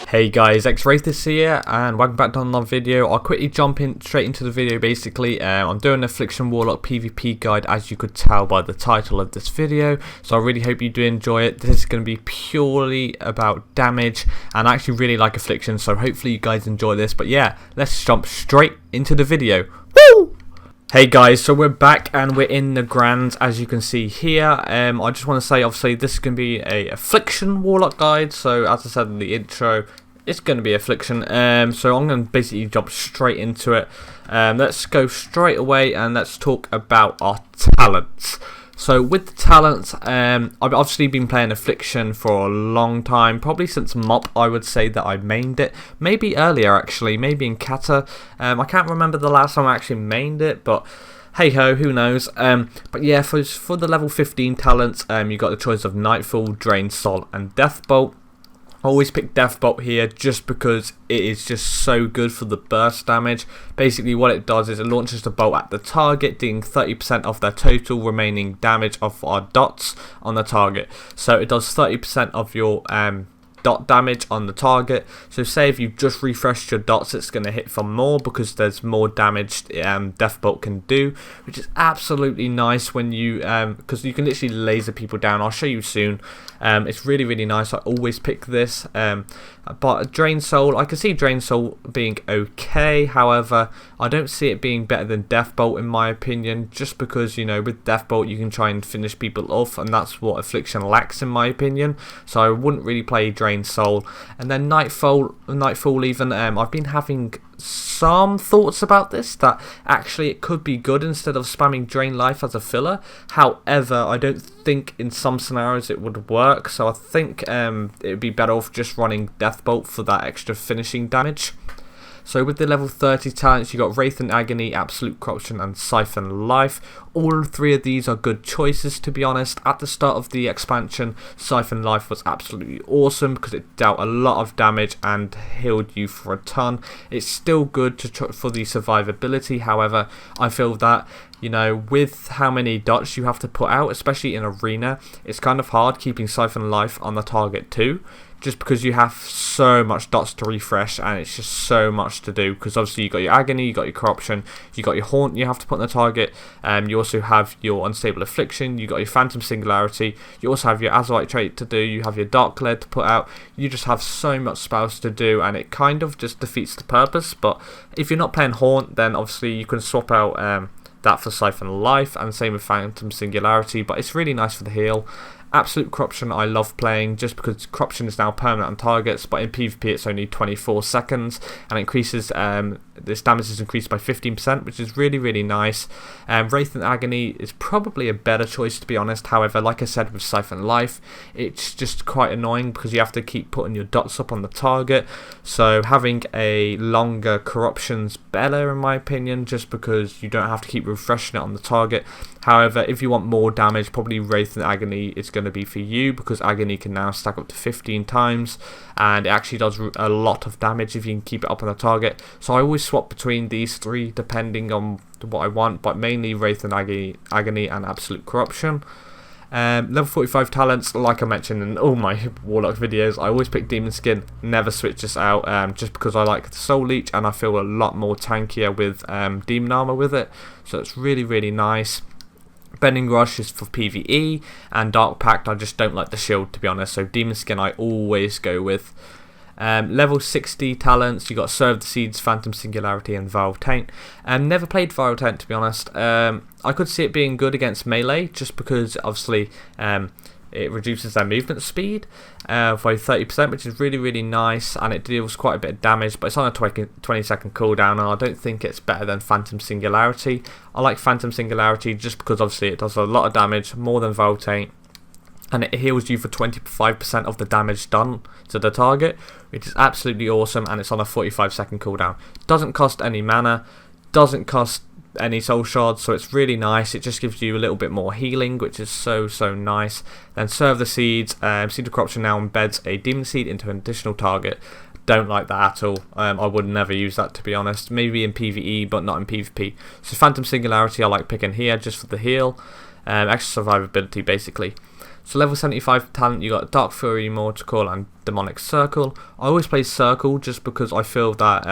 Hey guys, Xrathis here and welcome back to another video. I'll quickly jump in straight into the video basically. I'm doing an Affliction Warlock PvP guide, as you could tell by the title of this video, so I really hope you do enjoy it. This is going to be purely about damage and I actually really like Affliction, so hopefully you guys enjoy this. But yeah, let's jump straight into the video. Woo! Hey guys, so we're back and we're in the Grand, as you can see here. I just want to say, obviously, this is going to be a Affliction Warlock guide. So as I said in the intro, it's going to be Affliction. So I'm going to basically jump straight into it. Let's go straight away and let's talk about our talents. So with the talents, I've obviously been playing Affliction for a long time, probably since MOP. I would say that I mained it, maybe earlier actually, maybe in Kata. I can't remember the last time I actually mained it, but hey ho, who knows. But yeah, for the level 15 talents, you got the choice of Nightfall, Drain Soul and Deathbolt. I always pick Deathbolt here just because it is just so good for the burst damage. Basically what it does is it launches the bolt at the target, dealing 30% of their total remaining damage of our dots on the target. So it does 30% of your dot damage on the target. So say if you've just refreshed your dots, it's going to hit for more because there's more damage Deathbolt can do, which is absolutely nice when you because you can literally laser people down. I'll show you soon. It's really nice. I always pick this. But Drain Soul, I can see Drain Soul being okay, however I don't see it being better than Deathbolt in my opinion, just because, you know, with Deathbolt you can try and finish people off and that's what Affliction lacks in my opinion. So I wouldn't really play Drain Soul. And then Nightfall even, I've been having some thoughts about this, that actually it could be good instead of spamming Drain Life as a filler. However, I don't think in some scenarios it would work, so I think it would be better off just running Deathbolt for that extra finishing damage. So with the level 30 talents, you got Wraith and Agony, Absolute Corruption and Siphon Life. All three of these are good choices, to be honest. At the start of the expansion, Siphon Life was absolutely awesome because it dealt a lot of damage and healed you for a ton. It's still good for the survivability, however, I feel that, you know, with how many dots you have to put out, especially in arena, it's kind of hard keeping Siphon Life on the target too, just because you have so much dots to refresh and it's just so much to do, because obviously you got your Agony, you got your Corruption, you got your Haunt you have to put on the target, you also have your Unstable Affliction, you got your Phantom Singularity, you also have your Azurite trait to do, you have your Dark Lead to put out. You just have so much spells to do and it kind of just defeats the purpose. But if you're not playing Haunt, then obviously you can swap out that for Siphon Life, and same with Phantom Singularity, but it's really nice for the heal. Absolute Corruption I love playing just because Corruption is now permanent on targets, but in PvP it's only 24 seconds and it increases, this damage is increased by 15%, which is really nice. Wraith and Agony is probably a better choice, to be honest. However, like I said with Siphon Life, it's just quite annoying because you have to keep putting your dots up on the target, so having a longer Corruption's better in my opinion, just because you don't have to keep refreshing it on the target. However, if you want more damage, probably Wraith and Agony is going to be for you, because Agony can now stack up to 15 times and it actually does a lot of damage if you can keep it up on the target. So I always swap between these three depending on what I want, but mainly Wraith and Agony and Absolute Corruption. Level 45 talents, like I mentioned in all my Warlock videos, I always pick Demon Skin, never switch this out, just because I like the Soul Leech and I feel a lot more tankier with Demon Armor with it, so it's really nice. Bending Rush is for PvE, and Dark Pact I just don't like the shield, to be honest, so Demon Skin I always go with. Level 60 talents, you got Serve the Seeds, Phantom Singularity and Viral Taint. Never played Viral Taint, to be honest. I could see it being good against melee, just because obviously it reduces their movement speed by 30%, which is really nice, and it deals quite a bit of damage, but it's on a 20-second cooldown, and I don't think it's better than Phantom Singularity. I like Phantom Singularity just because obviously it does a lot of damage, more than Viral Taint, and it heals you for 25% of the damage done to the target, which is absolutely awesome, and it's on a 45-second cooldown. Doesn't cost any mana, doesn't cost any soul shards, so it's really nice. It just gives you a little bit more healing, which is so nice. Then Serve the Seeds, Seed of Corruption now embeds a Demon Seed into an additional target. Don't like that at all. I would never use that, to be honest. Maybe in PvE, but not in PvP. So Phantom Singularity I like picking here just for the heal, extra survivability basically. So level 75 talent, you got Dark Fury, Mortal, and Demonic Circle. I always play Circle just because I feel that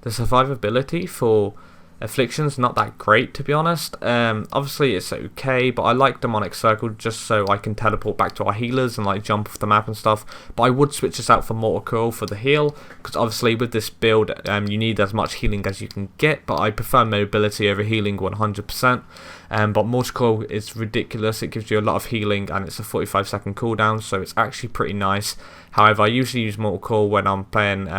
the survivability for Affliction's not that great, to be honest. Obviously it's okay, but I like Demonic Circle just so I can teleport back to our healers and like jump off the map and stuff. But I would switch this out for Mortal Coil for the heal, because obviously with this build you need as much healing as you can get, but I prefer mobility over healing 100%. But Mortal Coil is ridiculous. It gives you a lot of healing and it's a 45-second cooldown, so it's actually pretty nice. However, I usually use Mortal Coil when I'm playing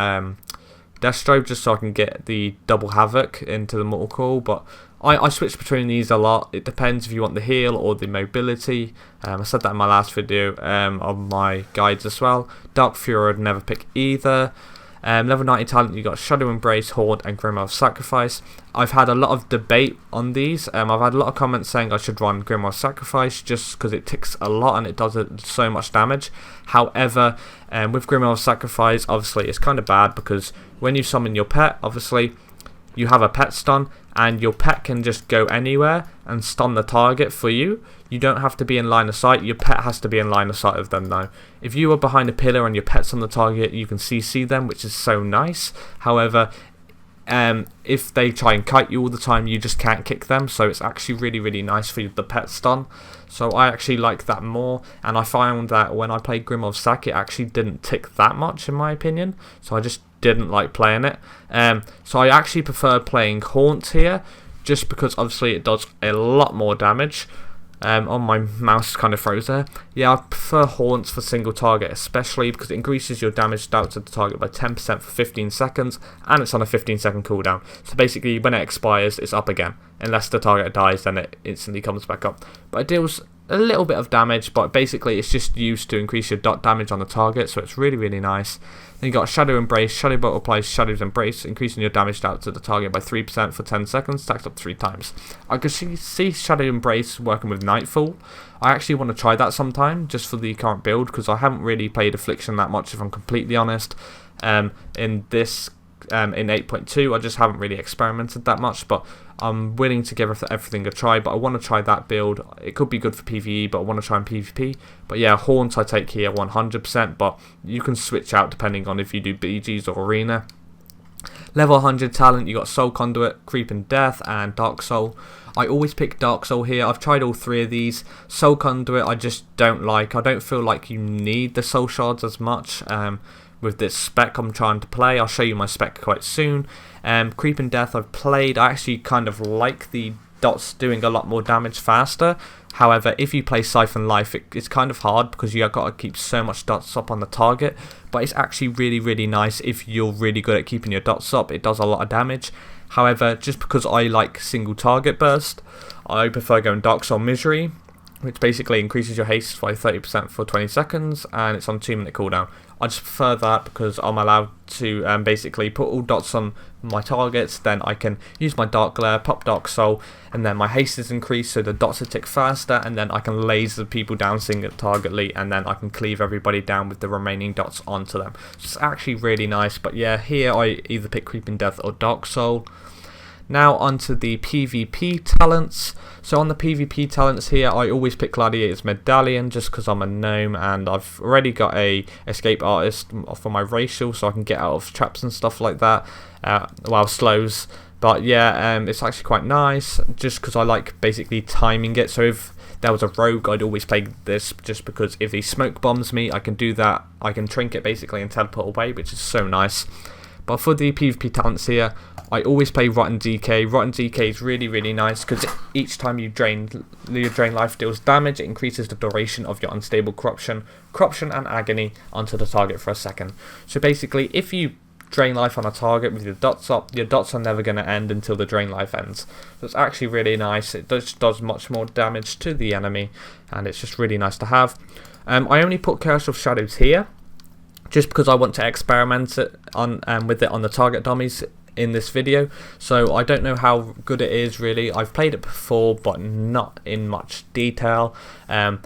Deathstroke just so I can get the double havoc into the Mortal Coil, but I switch between these a lot. It depends if you want the heal or the mobility. I said that in my last video on my guides as well. Dark Fury I'd never pick either. Level 90 talent, you got Shadow Embrace, Haunt, and Grimoire of Sacrifice. I've had a lot of debate on these. I've had a lot of comments saying I should run Grimoire of Sacrifice just because it ticks a lot and it does so much damage. However, with Grimoire of Sacrifice, obviously it's kind of bad because when you summon your pet, obviously you have a pet stun and your pet can just go anywhere and stun the target for you. You don't have to be in line of sight. Your pet has to be in line of sight of them though. If you are behind a pillar and your pet's on the target, you can CC them, which is so nice. However, if they try and kite you all the time, you just can't kick them, so it's actually really nice for the pet stun. So I actually like that more, and I found that when I played Grimoire of Sac, it actually didn't tick that much in my opinion, so I just didn't like playing it. So I actually prefer playing Haunt here, just because obviously it does a lot more damage. On my mouse kind of froze there. Yeah, I prefer Haunts for single target, especially because it increases your damage dealt to the target by 10% for 15 seconds, and it's on a 15-second cooldown. So basically, when it expires, it's up again. Unless the target dies, then it instantly comes back up. But it deals a little bit of damage, but basically it's just used to increase your dot damage on the target, so it's really nice. Then you got Shadow Embrace. Shadow Bolt applies Shadow's Embrace, increasing your damage dealt to the target by 3% for 10 seconds, stacked up 3 times. I could see Shadow Embrace working with Nightfall. I actually want to try that sometime, just for the current build, because I haven't really played Affliction that much, if I'm completely honest. In this in 8.2 I just haven't really experimented that much, but I'm willing to give everything a try. But I want to try that build. It could be good for PvE, but I want to try in PvP. But yeah, Haunt I take here 100%, but you can switch out depending on if you do BGs or Arena. Level 100 talent, you got Soul Conduit, Creeping Death, and Dark Soul. I always pick Dark Soul here. I've tried all 3 of these. Soul Conduit I just don't like. I don't feel like you need the Soul Shards as much. With this spec I'm trying to play. I'll show you my spec quite soon. Creeping Death I've played. I actually kind of like the dots doing a lot more damage faster. However, if you play Siphon Life, it's kind of hard because you have got to keep so much dots up on the target. But it's actually really nice if you're really good at keeping your dots up. It does a lot of damage. However, just because I like single target burst, I prefer going Dark Soul Misery, which basically increases your haste by 30% for 20 seconds, and it's on 2-minute cooldown. I just prefer that because I'm allowed to basically put all dots on my targets, then I can use my Dark Glare, pop Dark Soul, and then my haste is increased so the dots will tick faster, and then I can laser people down single targetly, and then I can cleave everybody down with the remaining dots onto them. So it's actually really nice, but yeah, here I either pick Creeping Death or Dark Soul. Now onto the PvP talents. So on the PvP talents here, I always pick Gladiator's Medallion just because I'm a gnome and I've already got a escape artist for my racial, so I can get out of traps and stuff like that, while slows. But yeah, it's actually quite nice just because I like basically timing it. So if there was a rogue, I'd always play this just because if he smoke bombs me, I can do that. I can trinket basically and teleport away, which is so nice. But for the PvP talents here, I always play Rotten DK. Rotten DK is really nice because each time you drain life deals damage, it increases the duration of your unstable corruption and agony onto the target for a second. So basically, if you drain life on a target with your dots up, your dots are never going to end until the drain life ends. So it's actually really nice. It does much more damage to the enemy, and it's just really nice to have. I only put Curse of Shadows here just because I want to experiment with it on the target dummies in this video. So I don't know how good it is really. I've played it before but not in much detail,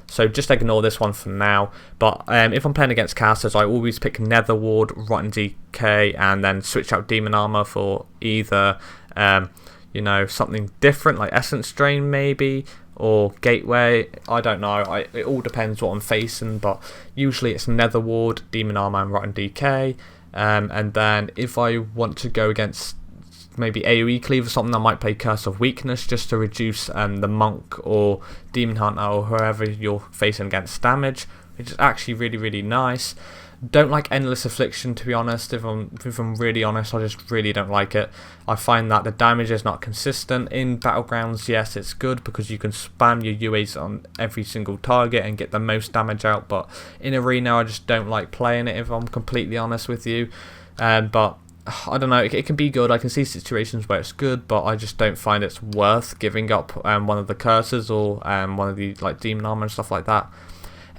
so just ignore this one for now. But if I'm playing against casters, I always pick Nether Ward, Rotten DK, and then switch out Demon Armor for either you know, something different like Essence Drain maybe, or gateway. I don't know, it all depends what I'm facing, but usually it's Nether Ward, Demon Armor and Rotten Decay. And then if I want to go against maybe AoE cleave or something, I might play Curse of Weakness just to reduce the Monk or Demon Hunter or whoever you're facing against damage, which is actually really nice. Don't like Endless Affliction, to be honest. If I'm really honest, I just really don't like it. I find that the damage is not consistent. In Battlegrounds, yes, it's good because you can spam your UAs on every single target and get the most damage out, but in Arena I just don't like playing it, if I'm completely honest with you. But I don't know, it can be good. I can see situations where it's good, but I just don't find it's worth giving up one of the curses or one of the like Demon Armor and stuff like that.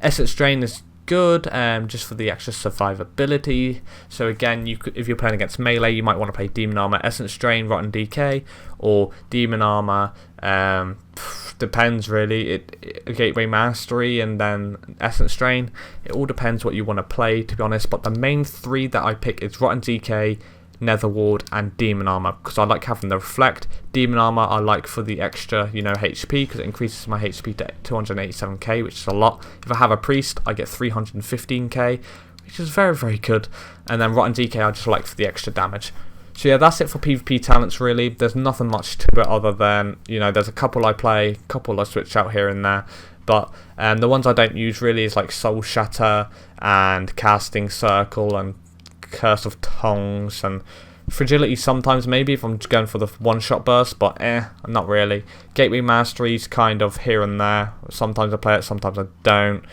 Essence Drain is good, just for the extra survivability. So again, if you're playing against melee, you might want to play Demon Armor, Essence Drain, Rotten Decay, or Demon Armor. Depends really. Gateway Mastery and then Essence Drain. It all depends what you want to play, to be honest. But the main three that I pick is Rotten Decay, Nether Ward and Demon Armor, because I like having the Reflect. Demon Armor I like for the extra, HP, because it increases my HP to 287k, which is a lot. If I have a Priest, I get 315k, which is very good. And then Rotten Decay I just like for the extra damage. So yeah, that's it for PvP talents really. There's nothing much to it other than, there's a couple I play, a couple I switch out here and there. But the ones I don't use really is like Soul Shatter and Casting Circle and Curse of Tongues and Fragility sometimes, maybe if I'm going for the one-shot burst, but not really. Gateway Mastery's kind of here and there. Sometimes I play it, sometimes I don't.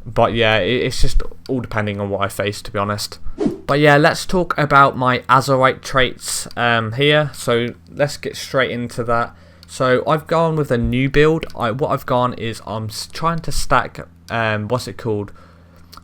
But yeah, it's just all depending on what I face, to be honest. But yeah, let's talk about my Azurite traits here. So let's get straight into that. So I've gone with a new build. What I've gone is I'm trying to stack,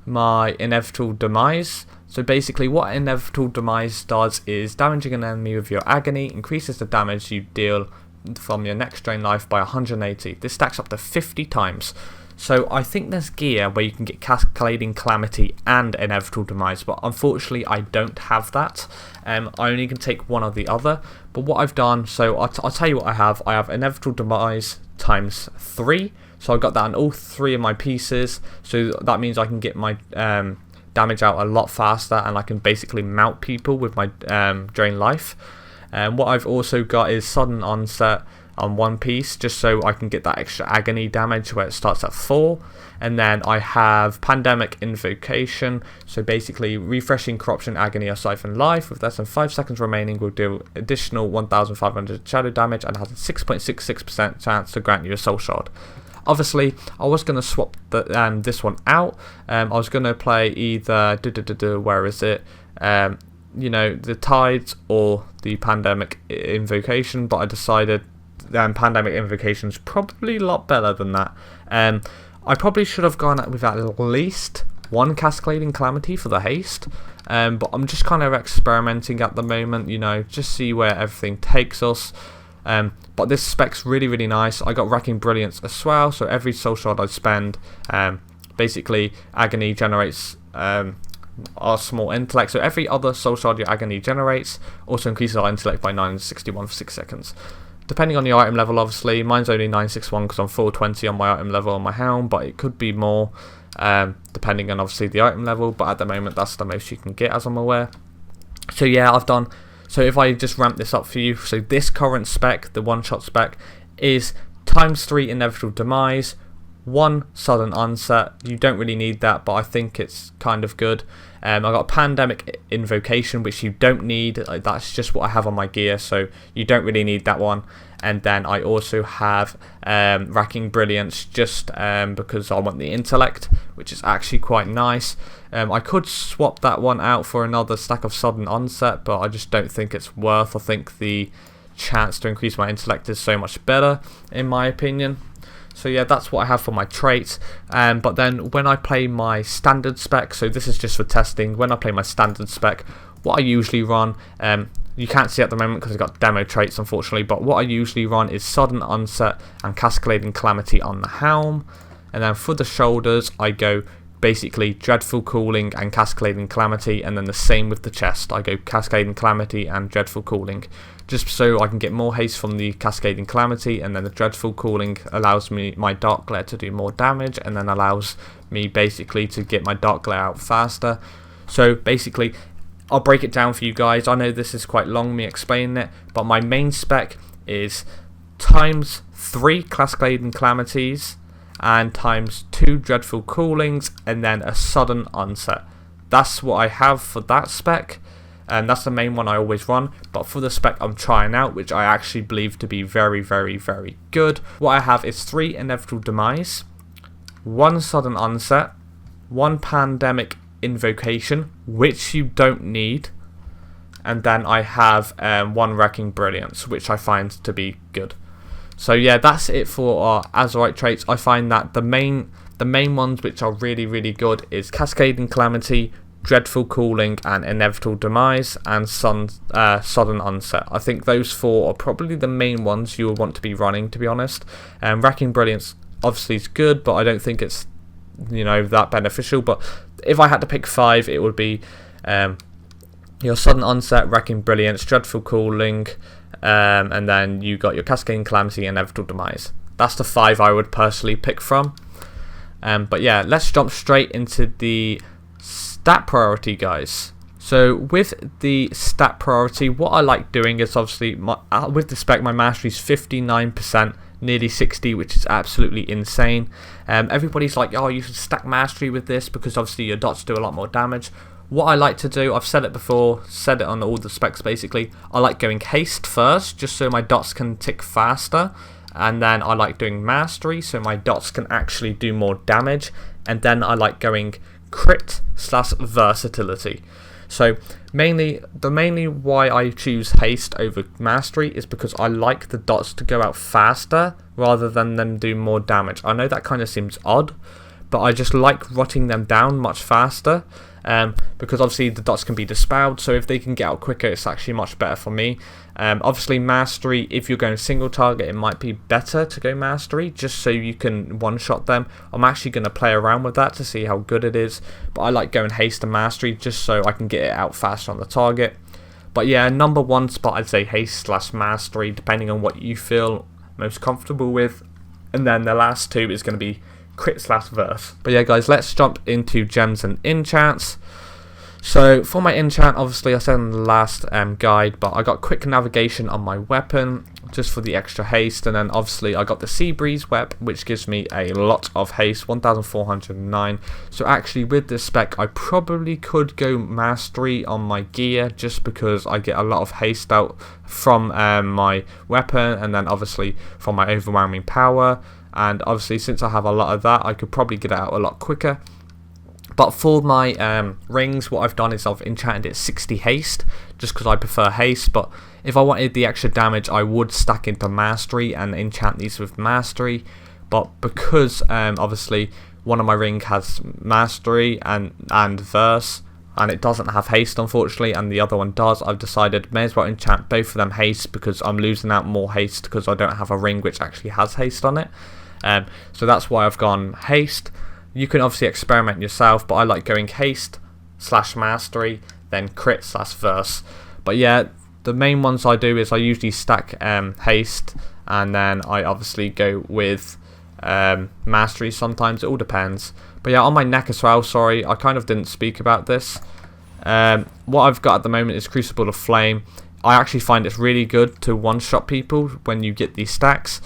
my Inevitable Demise. So basically what Inevitable Demise does is damaging an enemy with your Agony increases the damage you deal from your next drain life by 180. This stacks up to 50 times. So I think there's gear where you can get Cascading, Calamity and Inevitable Demise, but unfortunately I don't have that. I only can take one or the other. But what I've done, so I'll tell you what I have. I have Inevitable Demise times 3. So I've got that on all 3 of my pieces. So that means I can get my damage out a lot faster, and I can basically mount people with my drain life. What I've also got is Sudden Onset on one piece, just so I can get that extra Agony damage where it starts at 4. And then I have Pandemic Invocation, so basically refreshing Corruption, Agony or Siphon Life with less than 5 seconds remaining will deal additional 1500 shadow damage and has a 6.66% chance to grant you a Soul Shard. Obviously, I was going to swap this one out. I was going to play either, where is it? The Tides or the Pandemic Invocation, but I decided Pandemic Invocation is probably a lot better than that. I probably should have gone with at least one Cascading Calamity for the haste, but I'm just kind of experimenting at the moment, just see where everything takes us. But this spec's really nice. I got Racking Brilliance as well, so every soul shard I spend, basically Agony generates our small intellect, so every other soul shard your Agony generates also increases our intellect by 961 for 6 seconds. Depending on your item level, obviously, mine's only 961 because I'm 420 on my item level on my helm, but it could be more, depending on obviously the item level, but at the moment that's the most you can get, as I'm aware. So yeah, so if I just ramp this up for you, so this current spec, the one-shot spec, is times 3 Inevitable Demise, 1 Sudden Onset. You don't really need that, but I think it's kind of good. I got Pandemic Invocation, which you don't need. That's just what I have on my gear, so you don't really need that one. And then I also have Racking Brilliance, just because I want the intellect, which is actually quite nice. I could swap that one out for another stack of Sudden Onset, but I just don't think it's worth. I think the chance to increase my intellect is so much better, in my opinion. So yeah, that's what I have for my traits. But then when I play my standard spec, so this is just for testing, when I play my standard spec, what I usually run, you can't see at the moment because I've got demo traits unfortunately, but what I usually run is Sudden Onset and Cascading Calamity on the helm. And then for the shoulders, I go basically Dreadful Cooling and Cascading Calamity, and then the same with the chest. I go Cascading Calamity and Dreadful Cooling, just so I can get more haste from the Cascading Calamity, and then the Dreadful Cooling allows me my Dark Glare to do more damage, and then allows me basically to get my Dark Glare out faster. So basically, I'll break it down for you guys. I know this is quite long, me explaining it, but my main spec is times 3 Cascading Calamities and times 2 Dreadful Coolings, and then a sudden onset. That's what I have for that spec, and that's the main one I always run. But for the spec I'm trying out, which I actually believe to be very, very, very good, what I have is 3 Inevitable Demise, 1 sudden onset, 1 Pandemic Invocation, which you don't need, and then I have 1 Wrecking Brilliance, which I find to be good. So yeah, that's it for our Azurite traits. I find that the main ones which are really, really good is Cascading Calamity, Dreadful Cooling, and Inevitable Demise, and Sudden Onset. I think those 4 are probably the main ones you will want to be running, to be honest. Wrecking Brilliance obviously is good, but I don't think it's, you know, that beneficial. But if I had to pick 5, it would be your Sudden Onset, Wrecking Brilliance, Dreadful Cooling, and then you got your Cascading Calamity and Inevitable Demise. That's the 5 I would personally pick from. But yeah, let's jump straight into the stat priority, guys. So with the stat priority, what I like doing is obviously with the spec, my mastery is 59%, nearly 60, which is absolutely insane. Everybody's like, oh, you should stack mastery with this because obviously your dots do a lot more damage. What I like to do, I've said it before, said it on all the specs basically, I like going haste first, just so my dots can tick faster, and then I like doing mastery, so my dots can actually do more damage, and then I like going crit / versatility. So mainly why I choose haste over mastery is because I like the dots to go out faster rather than them do more damage. I know that kind of seems odd, but I just like rotting them down much faster, because obviously the dots can be dispelled, so if they can get out quicker, it's actually much better for me. Obviously mastery, if you're going single target, it might be better to go mastery, just so you can one-shot them. I'm actually going to play around with that to see how good it is, but I like going haste and mastery just so I can get it out faster on the target. But yeah, number 1 spot, I'd say haste / mastery, depending on what you feel most comfortable with, and then the last 2 is going to be crit / verse. But yeah, guys, let's jump into gems and enchants. So for my enchant, obviously I said in the last guide, but I got quick navigation on my weapon just for the extra haste, and then obviously I got the Sea Breeze Web, which gives me a lot of haste, 1409. So actually with this spec I probably could go mastery on my gear, just because I get a lot of haste out from my weapon, and then obviously from my overwhelming power, and obviously since I have a lot of that, I could probably get it out a lot quicker. But for my rings, what I've done is I've enchanted it 60 haste, just because I prefer haste. But if I wanted the extra damage, I would stack into mastery and enchant these with mastery. But because obviously one of my ring has mastery and verse, and it doesn't have haste unfortunately, and the other one does, I've decided may as well enchant both of them haste, because I'm losing out more haste because I don't have a ring which actually has haste on it. So that's why I've gone haste. You can obviously experiment yourself, but I like going haste / mastery, then crit / verse. But yeah, the main ones I do is I usually stack haste, and then I obviously go with mastery sometimes. It all depends. But yeah, on my neck as well, sorry, I kind of didn't speak about this. What I've got at the moment is Crucible of Flame. I actually find it's really good to one-shot people when you get these stacks.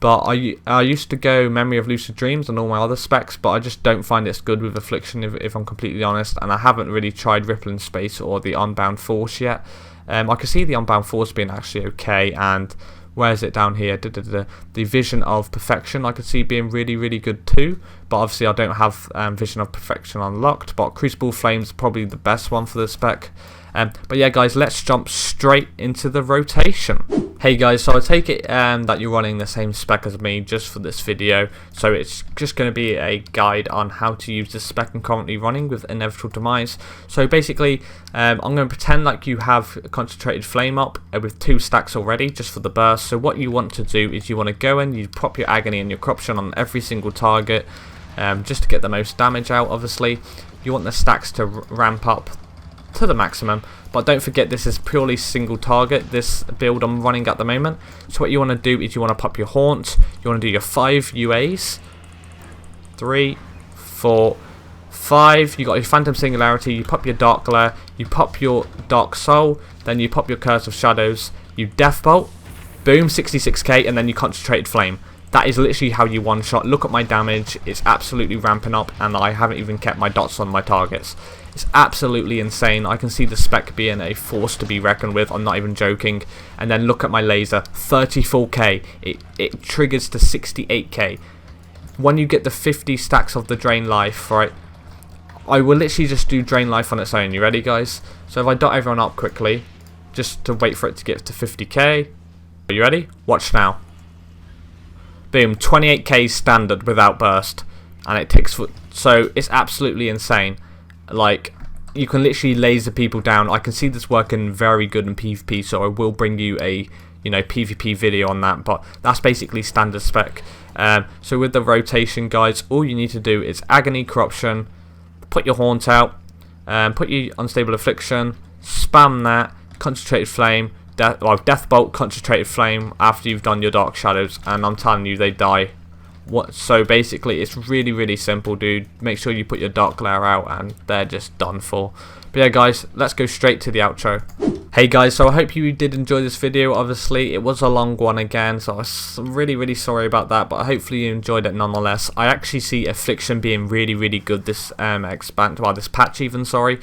But I used to go Memory of Lucid Dreams and all my other specs, but I just don't find it's good with Affliction, if I'm completely honest, and I haven't really tried Rippling Space or the Unbound Force yet. I can see the Unbound Force being actually okay, and where is it down here? The Vision of Perfection I could see being really, really good too, but obviously I don't have Vision of Perfection unlocked, but Crucible Flame's probably the best one for the spec. But yeah, guys, let's jump straight into the rotation. Hey guys, so I take it that you're running the same spec as me just for this video, so it's just going to be a guide on how to use this spec I'm currently running with Inevitable Demise. So basically, I'm going to pretend like you have Concentrated Flame up with 2 stacks already, just for the burst. So what you want to do is you want to go in, you pop your Agony and your Corruption on every single target, just to get the most damage out. Obviously, you want the stacks to ramp up to the maximum, but don't forget this is purely single target, this build I'm running at the moment. So what you want to do is you want to pop your haunt, you want to do your 5 UAs, 3, 4, 5, you got your Phantom Singularity, you pop your Dark Glare, you pop your Dark Soul, then you pop your Curse of Shadows, you Death Bolt, boom, 66k, and then you Concentrated Flame. That is literally how you one shot. Look at my damage, it's absolutely ramping up, and I haven't even kept my dots on my targets. It's absolutely insane. I can see the spec being a force to be reckoned with, I'm not even joking. And then look at my laser, 34k, it triggers to 68k. When you get the 50 stacks of the Drain Life, right, I will literally just do Drain Life on its own. You ready, guys? So if I dot everyone up quickly, just to wait for it to get to 50k. Are you ready? Watch now. Boom, 28k standard without burst. And it ticks for... So it's absolutely insane. Like, you can literally laser people down. I can see this working very good in PvP, so I will bring you a, you know, PvP video on that. But that's basically standard spec. So with the rotation, guys, all you need to do is Agony, Corruption, put your Haunt out, put your Unstable Affliction, spam that, Concentrated Flame, Death Bolt, Concentrated Flame after you've done your Dark Shadows, and I'm telling you, they die. So basically, it's really, really simple, dude. Make sure you put your Dark Glare out, and they're just done for. But yeah, guys, let's go straight to the outro. Hey guys, so I hope you did enjoy this video. Obviously, it was a long one again, so I'm really, really sorry about that, but hopefully you enjoyed it nonetheless. I actually see Affliction being really, really good this this patch even, sorry.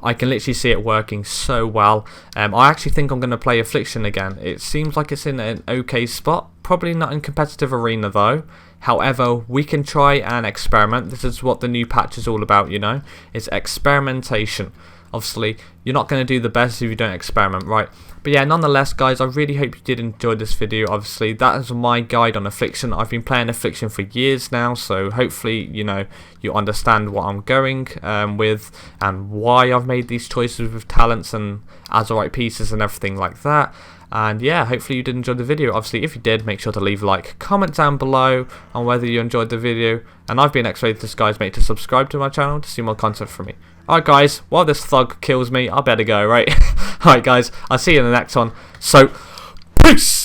I can literally see it working so well. I actually think I'm going to play Affliction again. It seems like it's in an okay spot. Probably not in competitive arena though. However, we can try and experiment. This is what the new patch is all about, you know. It's experimentation. Obviously, you're not going to do the best if you don't experiment, right? But yeah, nonetheless, guys, I really hope you did enjoy this video. Obviously, that is my guide on Affliction. I've been playing Affliction for years now, so hopefully, you know, you understand what I'm going with and why I've made these choices with talents and Azurite pieces and everything like that. And yeah, hopefully you did enjoy the video. Obviously, if you did, make sure to leave a like, comment down below on whether you enjoyed the video. And I've been Xrathis, guys. Make sure to subscribe to my channel to see more content from me. Alright guys, while this thug kills me, I better go, right? Alright guys, I'll see you in the next one. So, peace!